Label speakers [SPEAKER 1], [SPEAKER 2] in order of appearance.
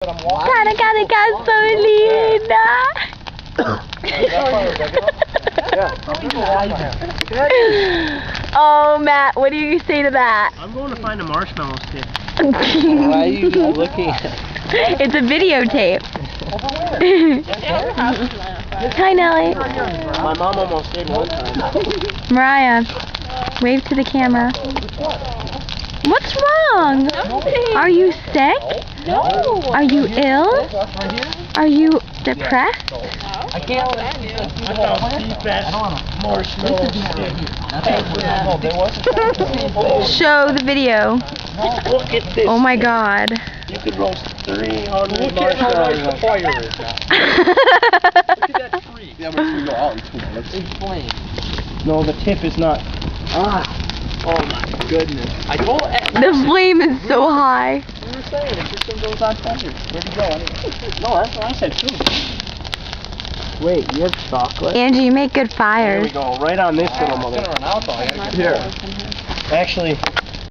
[SPEAKER 1] Cara gasolina. Oh, Matt, what do you say to that?
[SPEAKER 2] I'm going to find a marshmallow stick.
[SPEAKER 3] Why are you looking at it?
[SPEAKER 1] It's a videotape. Hi, Nellie.
[SPEAKER 2] My mom almost did one time.
[SPEAKER 1] Mariah, wave to the camera. What's wrong? Are you sick?
[SPEAKER 4] No.
[SPEAKER 1] Are you ill? Are you depressed?
[SPEAKER 3] I can't.
[SPEAKER 2] I found the best marshmallow stick.
[SPEAKER 1] Show the video.
[SPEAKER 2] Look at this.
[SPEAKER 1] Oh my God.
[SPEAKER 2] You could roast 300 marshmallows. The fire is now. Look at that tree.
[SPEAKER 3] Yeah, but we go out and let's explain.
[SPEAKER 2] No, the tip is not.
[SPEAKER 3] Ah. Oh my goodness. I told
[SPEAKER 1] The flame is so high.
[SPEAKER 2] You were saying if this thing goes on fire, where'd you go anyway? No, that's what I said too. Wait, you have chocolate?
[SPEAKER 1] Angie, you make good
[SPEAKER 2] There
[SPEAKER 1] fires.
[SPEAKER 2] we go, right on this little mother.
[SPEAKER 3] It's gonna run out though.
[SPEAKER 2] Here. Actually,